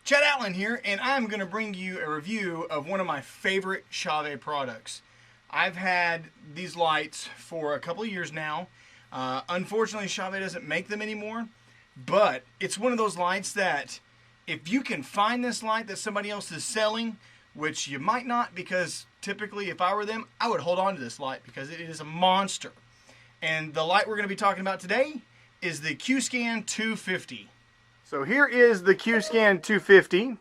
Chad Allen here, and I'm going to bring you a review of one of my favorite Chauvet products. I've had these lights for a couple of years now. Unfortunately, Chauvet doesn't make them anymore, but it's one of those lights that if you can find this light that somebody else is selling, which you might not, because typically if I were them, I would hold on to this light because it is a monster. And the light we're going to be talking about today is the Q-Scan 250. So here is the Q-Scan 250.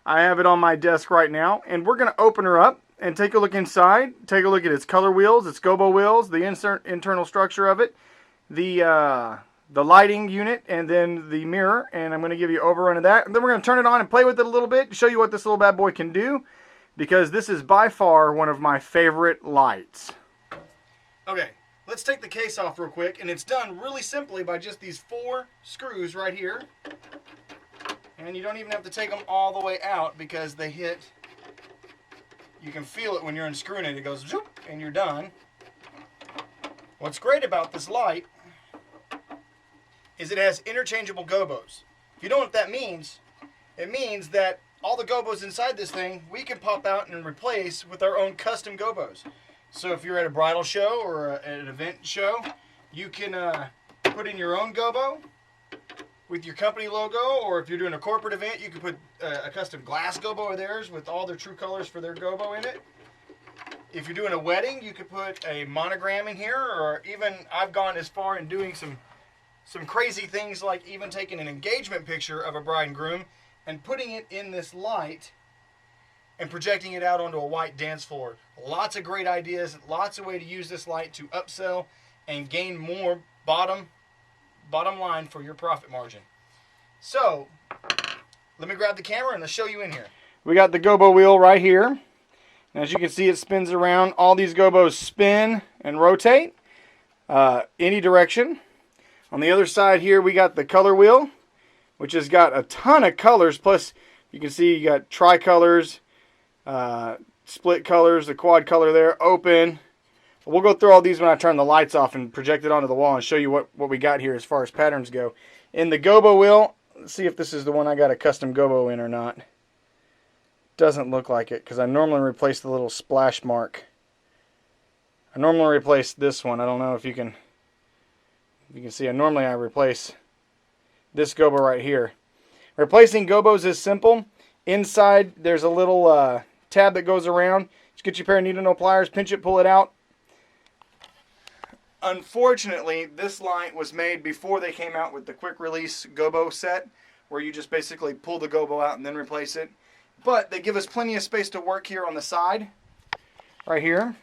I have it on my desk right now, and we're going to open her up and take a look inside. Take a look at its color wheels, its gobo wheels, the internal structure of it, the lighting unit, and then the mirror. And I'm going to give you an overrun of that. And then we're going to turn it on and play with it a little bit, show you what this little bad boy can do, because this is by far one of my favorite lights. Okay. Let's take the case off real quick, and it's done really simply by just these 4 screws right here. And you don't even have to take them all the way out because they hit, you can feel it when you're unscrewing it. It goes zoop, and you're done. What's great about this light is it has interchangeable gobos. If you know what that means, it means that all the gobos inside this thing we can pop out and replace with our own custom gobos. So if you're at a bridal show or an event show, you can put in your own gobo with your company logo, or if you're doing a corporate event, you can put a custom glass gobo of theirs with all their true colors for their gobo in it. If you're doing a wedding, you could put a monogram in here, or even I've gone as far in doing some crazy things like even taking an engagement picture of a bride and groom and putting it in this light and projecting it out onto a white dance floor. Lots of great ideas, lots of ways to use this light to upsell and gain more bottom line for your profit margin. So, let me grab the camera and let's show you in here. We got the gobo wheel right here. And as you can see, it spins around. All these gobos spin and rotate any direction. On the other side here, we got the color wheel, which has got a ton of colors. Plus, you can see you got tricolors, split colors, the quad color there, open. We'll go through all these when I turn the lights off and project it onto the wall and show you what we got here as far as patterns go. In the gobo wheel, let's see if this is the one I got a custom gobo in or not. Doesn't look like it because I normally replace the little splash mark. I normally replace this one. I don't know if you can see. Normally I replace this gobo right here. Replacing gobos is simple. Inside there's a little tab that goes around. Just get your pair of needle nose pliers, pinch it, pull it out. Unfortunately, this light was made before they came out with the quick release gobo set, where you just basically pull the gobo out and then replace it. But they give us plenty of space to work here on the side, right here.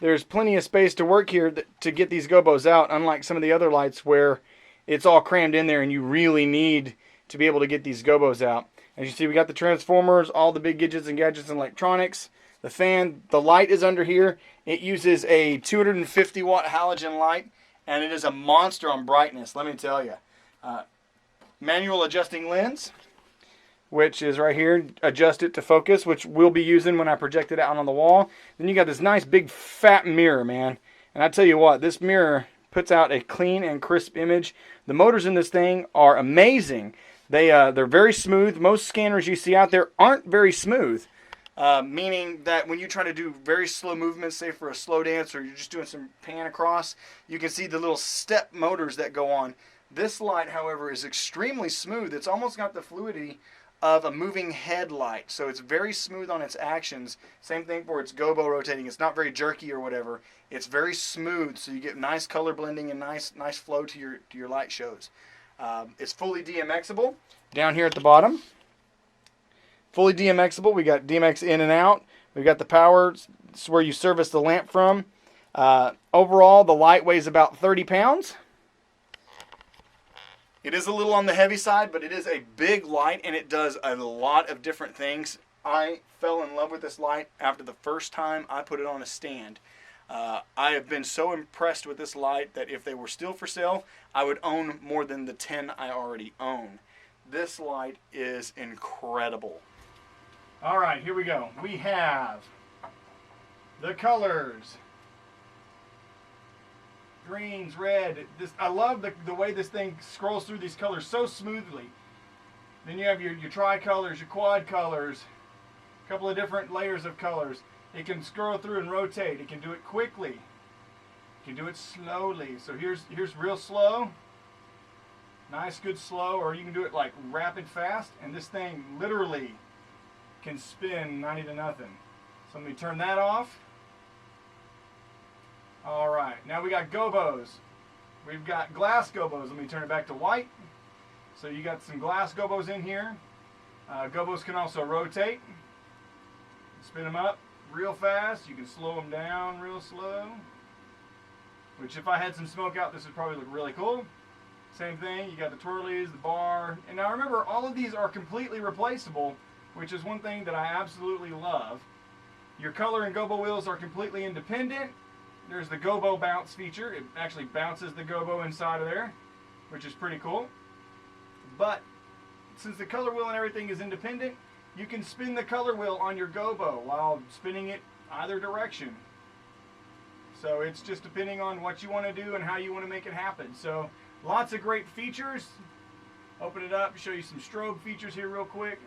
There's plenty of space to work here to get these gobos out, unlike some of the other lights where it's all crammed in there and you really need to be able to get these gobos out. As you see, we got the transformers, all the big gadgets and electronics, the fan, the light is under here. It uses a 250 watt halogen light, and it is a monster on brightness, let me tell you. Manual adjusting lens, which is right here, adjust it to focus, which we'll be using when I project it out on the wall. Then you got this nice big fat mirror, man. And I tell you what, this mirror puts out a clean and crisp image. The motors in this thing are amazing. They're very smooth. Most scanners you see out there aren't very smooth, meaning that when you try to do very slow movements, say for a slow dance or you're just doing some pan across, you can see the little step motors that go on. This light, however, is extremely smooth. It's almost got the fluidity of a moving headlight, so it's very smooth on its actions. Same thing for its gobo rotating. It's not very jerky or whatever. It's very smooth, so you get nice color blending and nice flow to your light shows. It's fully DMXable down here at the bottom. Fully DMXable. We got DMX in and out. We've got the power. It's where you service the lamp from. Overall, the light weighs about 30 pounds. It is a little on the heavy side, but it is a big light and it does a lot of different things. I fell in love with this light after the first time I put it on a stand. I have been so impressed with this light that if they were still for sale, I would own more than the 10 I already own. This light is incredible. All right, here we go. We have the colors. Greens, red. I love the way this thing scrolls through these colors so smoothly. Then you have your tricolors, your quad colors, a couple of different layers of colors. It can scroll through and rotate. It can do it quickly. It can do it slowly. So here's real slow. Nice, good slow, or you can do it like rapid fast, and this thing literally can spin 90 to nothing. So let me turn that off. All right, now we got gobos. We've got glass gobos. Let me turn it back to white. So you got some glass gobos in here. Gobos can also rotate. Spin them up real fast. You can slow them down real slow. Which if I had some smoke out, this would probably look really cool. Same thing, you got the twirlies, the bar. And now remember, all of these are completely replaceable, which is one thing that I absolutely love. Your color and gobo wheels are completely independent. There's the Gobo Bounce feature. It actually bounces the gobo inside of there, which is pretty cool. But since the color wheel and everything is independent, you can spin the color wheel on your gobo while spinning it either direction. So it's just depending on what you want to do and how you want to make it happen. So lots of great features. Open it up, show you some strobe features here real quick.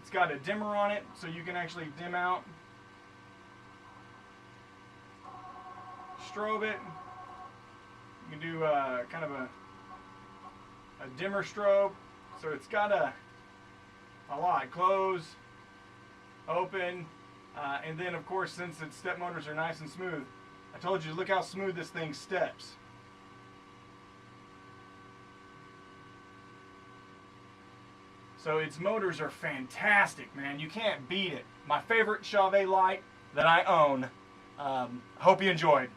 It's got a dimmer on it, so you can actually dim out, strobe it. You can do kind of a dimmer strobe. So it's got a lot. Close, open, and then of course, since its step motors are nice and smooth, I told you, look how smooth this thing steps. So its motors are fantastic, man. You can't beat it. My favorite Chauvet light that I own. Hope you enjoyed.